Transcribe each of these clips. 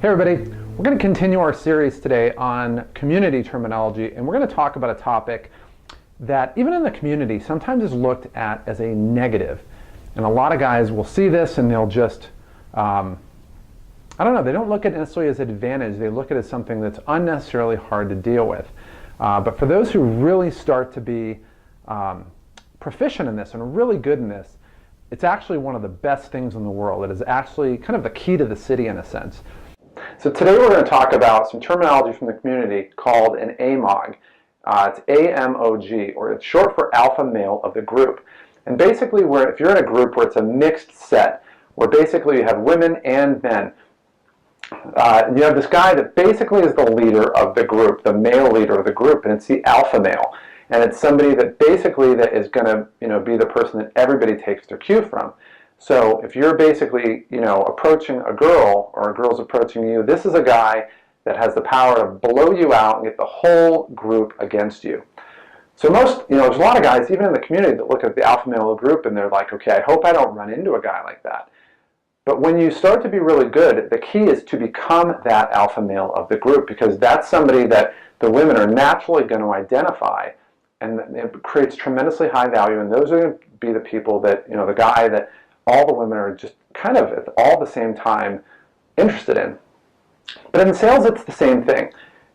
Hey everybody, we're going to continue our series today on community terminology, and we're going to talk about a topic that even in the community sometimes is looked at as a negative. And a lot of guys will see this and they'll just, I don't know, they don't look at it necessarily as an advantage, they look at it as something that's unnecessarily hard to deal with. But for those who really start to be proficient in this and really good in this, it's actually one of the best things in the world. It is actually kind of the key to the city in a sense. So today we're going to talk about some terminology from the community called an Amog. It's A-M-O-G, or it's short for alpha male of the group. And basically, if you're in a group where it's a mixed set, where basically you have women and men, you have this guy that basically is the leader of the group, the male leader of the group, and it's the alpha male. And it's somebody that basically that is going to be the person that everybody takes their cue from. So if you're basically, approaching a girl or a girl's approaching you, this is a guy that has the power to blow you out and get the whole group against you. So there's a lot of guys, even in the community, that look at the alpha male of the group and they're like, okay, I hope I don't run into a guy like that. But when you start to be really good, the key is to become that alpha male of the group, because that's somebody that the women are naturally going to identify, and it creates tremendously high value, and those are going to be the people that, the guy that all the women are just kind of at all the same time interested in. But in sales, it's the same thing.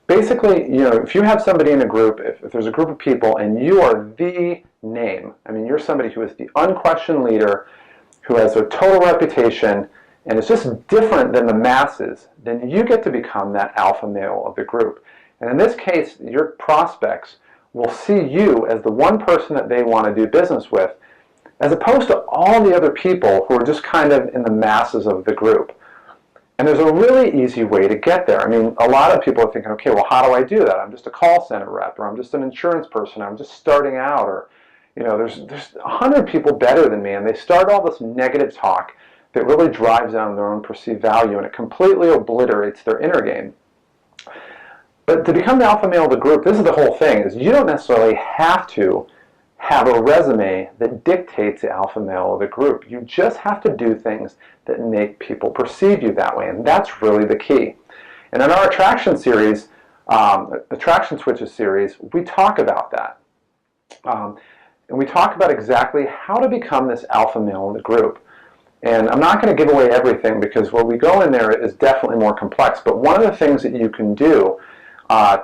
Basically, if you have somebody in a group, if there's a group of people and you are the name, you're somebody who is the unquestioned leader, who has a total reputation, and it's just different than the masses, then you get to become that alpha male of the group. And in this case, your prospects will see you as the one person that they want to do business with, as opposed to all the other people who are just kind of in the masses of the group. And there's a really easy way to get there. A lot of people are thinking, okay, well, how do I do that? I'm just a call center rep, or I'm just an insurance person, or I'm just starting out, or there's 100 people better than me, and they start all this negative talk that really drives down their own perceived value, and it completely obliterates their inner game. But to become the alpha male of the group, this is the whole thing, is you don't necessarily have to have a resume that dictates the alpha male of the group. You just have to do things that make people perceive you that way, and that's really the key. And in our attraction series, Attraction Switches series, we talk about that. And we talk about exactly how to become this alpha male in the group. And I'm not going to give away everything, because what we go in there is definitely more complex, but one of the things that you can do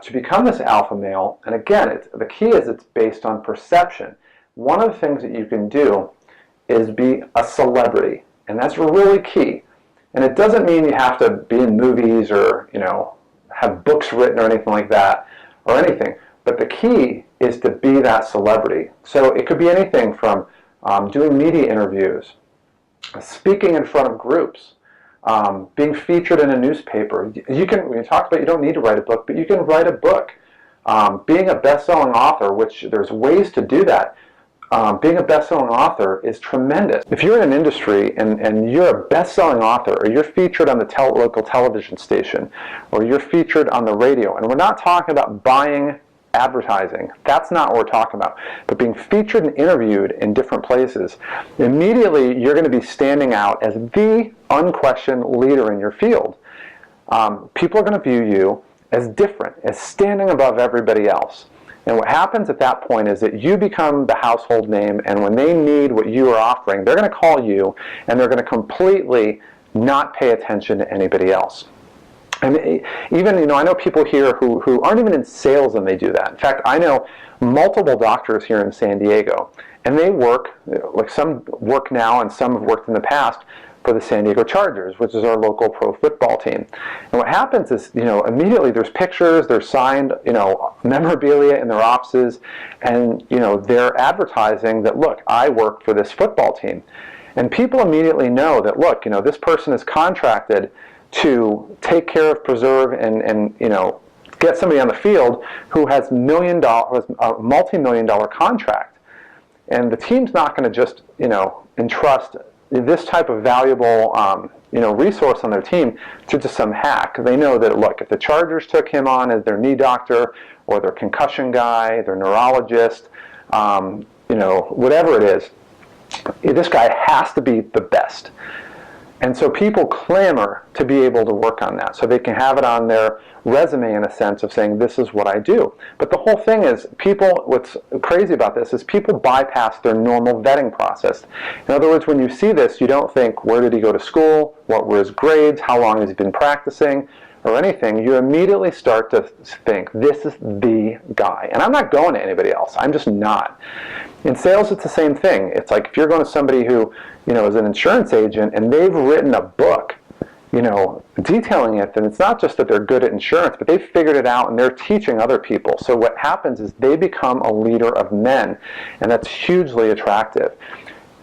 to become this alpha male, and again, the key is it's based on perception. One of the things that you can do is be a celebrity, and that's really key. And it doesn't mean you have to be in movies or have books written or anything like that, or anything. But the key is to be that celebrity. So it could be anything from doing media interviews, speaking in front of groups, being featured in a newspaper. When you talk about you don't need to write a book, but you can write a book. Being a best-selling author, which there's ways to do that. Being a best-selling author is tremendous. If you're in an industry and you're a best-selling author, or you're featured on the local television station, or you're featured on the radio, and we're not talking about buying advertising, that's not what we're talking about, but being featured and interviewed in different places, immediately you're going to be standing out as the unquestioned leader in your field. People are going to view you as different, as standing above everybody else. And what happens at that point is that you become the household name, and when they need what you are offering, they're going to call you, and they're going to completely not pay attention to anybody else. And even, I know people here who aren't even in sales and they do that. In fact, I know multiple doctors here in San Diego, and they work, like some work now and some have worked in the past for the San Diego Chargers, which is our local pro football team. And what happens is, immediately there's pictures, there's signed, memorabilia in their offices, and, they're advertising that, look, I work for this football team. And people immediately know that, look, this person is contracted to take care of, preserve, and get somebody on the field who has a multi-million-dollar contract. And the team's not going to just, entrust this type of valuable, resource on their team to just some hack. They know that, look, if the Chargers took him on as their knee doctor, or their concussion guy, their neurologist, whatever it is, this guy has to be the best. And so people clamor to be able to work on that, so they can have it on their resume in a sense of saying, this is what I do. But the whole thing is, what's crazy about this is people bypass their normal vetting process. In other words, when you see this, you don't think, where did he go to school? What were his grades? How long has he been practicing? Or anything. You immediately start to think, this is the guy. And I'm not going to anybody else. I'm just not. In sales, it's the same thing. It's like if you're going to somebody who, is an insurance agent and they've written a book, detailing it, then it's not just that they're good at insurance, but they've figured it out and they're teaching other people. So what happens is they become a leader of men, and that's hugely attractive.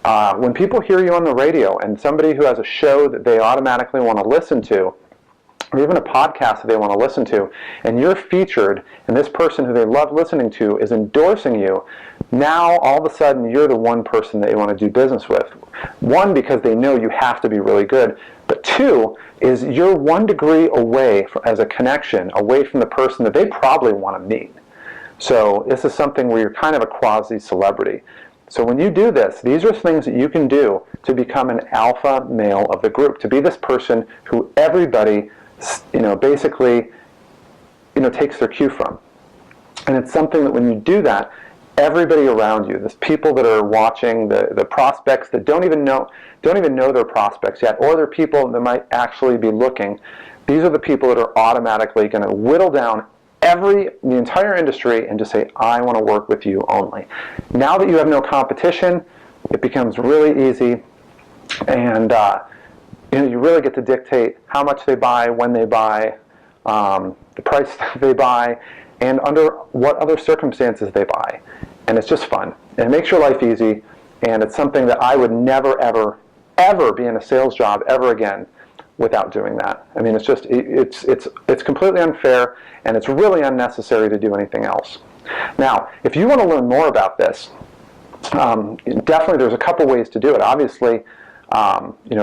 When people hear you on the radio and somebody who has a show that they automatically want to listen to, or even a podcast that they want to listen to, and you're featured, and this person who they love listening to is endorsing you, now all of a sudden you're the one person that they want to do business with. One, because they know you have to be really good, but two, is you're 1 degree away as a connection, away from the person that they probably want to meet. So this is something where you're kind of a quasi-celebrity. So when you do this, these are things that you can do to become an alpha male of the group, to be this person who everybody basically takes their cue from. And it's something that when you do that, everybody around you, the people that are watching, the prospects that don't even know they're prospects yet, or they're people that might actually be looking, these are the people that are automatically going to whittle down the entire industry and just say, I want to work with you only. Now that you have no competition, it becomes really easy, and you really get to dictate how much they buy, when they buy, the price they buy, and under what other circumstances they buy. And it's just fun. And it makes your life easy, and it's something that I would never, ever, ever be in a sales job ever again without doing that. I mean, it's completely unfair, and it's really unnecessary to do anything else. Now, if you want to learn more about this, definitely there's a couple ways to do it. Obviously,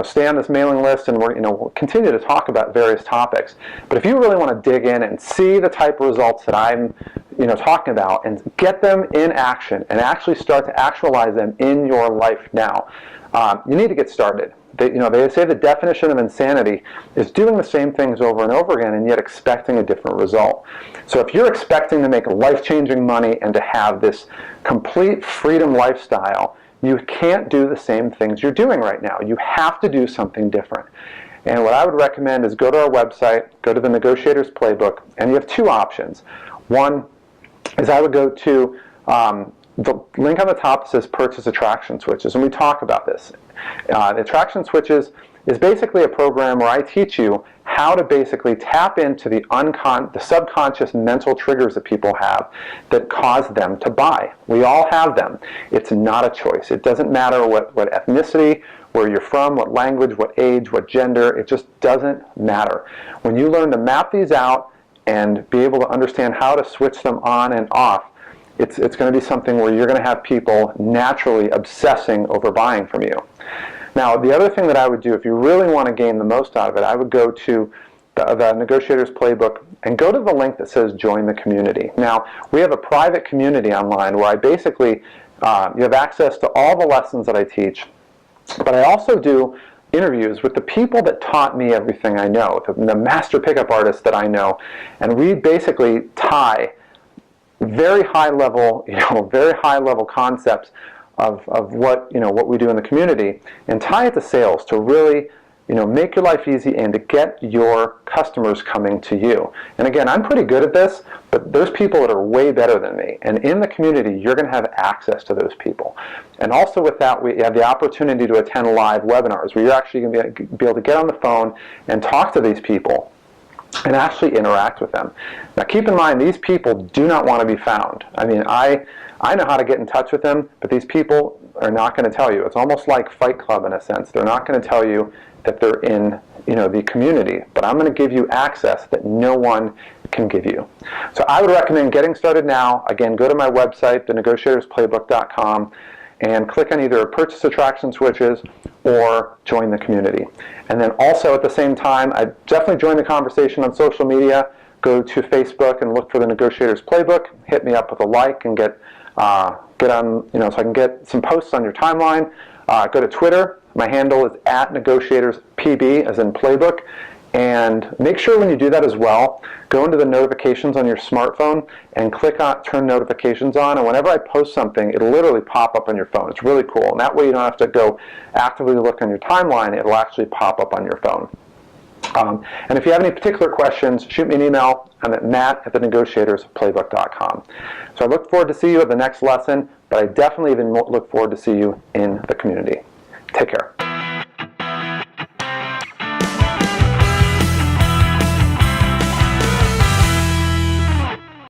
stay on this mailing list, and we'll continue to talk about various topics. But if you really want to dig in and see the type of results that I'm talking about, and get them in action and actually start to actualize them in your life now, you need to get started. They say the definition of insanity is doing the same things over and over again and yet expecting a different result. So if you're expecting to make life-changing money and to have this complete freedom lifestyle, you can't do the same things you're doing right now. You have to do something different. And what I would recommend is go to our website, go to the Negotiator's Playbook, and you have two options. One is I would go to the link on the top that says Purchase Attraction Switches, and we talk about this. The Attraction Switches is basically a program where I teach you how to basically tap into the subconscious mental triggers that people have that cause them to buy. We all have them. It's not a choice. It doesn't matter what ethnicity, where you're from, what language, what age, what gender. It just doesn't matter. When you learn to map these out and be able to understand how to switch them on and off, it's going to be something where you're going to have people naturally obsessing over buying from you. Now, the other thing that I would do, if you really want to gain the most out of it, I would go to the Negotiator's Playbook and go to the link that says Join the Community. Now, we have a private community online where I basically, you have access to all the lessons that I teach, but I also do interviews with the people that taught me everything I know, the master pickup artists that I know, and we basically tie very high level concepts of what we do in the community, and tie it to sales to really make your life easy and to get your customers coming to you. And again, I'm pretty good at this, but there's people that are way better than me, and in the community you're going to have access to those people. And also with that, we have the opportunity to attend live webinars where you're actually going to be able to get on the phone and talk to these people and actually interact with them. Now keep in mind, these people do not want to be found. I mean, I know how to get in touch with them, but these people are not going to tell you. It's almost like Fight Club in a sense. They're not going to tell you that they're in the community, but I'm going to give you access that no one can give you. So I would recommend getting started now. Again, go to my website, thenegotiatorsplaybook.com, and click on either Purchase Attraction Switches or Join the Community. And then also at the same time, I definitely join the conversation on social media. Go to Facebook and look for the Negotiator's Playbook. Hit me up with a like and get get on, so I can get some posts on your timeline. Go to Twitter. My handle is @negotiatorspb, as in playbook. And make sure when you do that as well, go into the notifications on your smartphone and click on turn notifications on. And whenever I post something, it'll literally pop up on your phone. It's really cool. And that way you don't have to go actively look on your timeline. It'll actually pop up on your phone. And if you have any particular questions, shoot me an email. I'm at matt@thenegotiatorsplaybook.com. So I look forward to see you at the next lesson, but I definitely even look forward to see you in the community. Take care.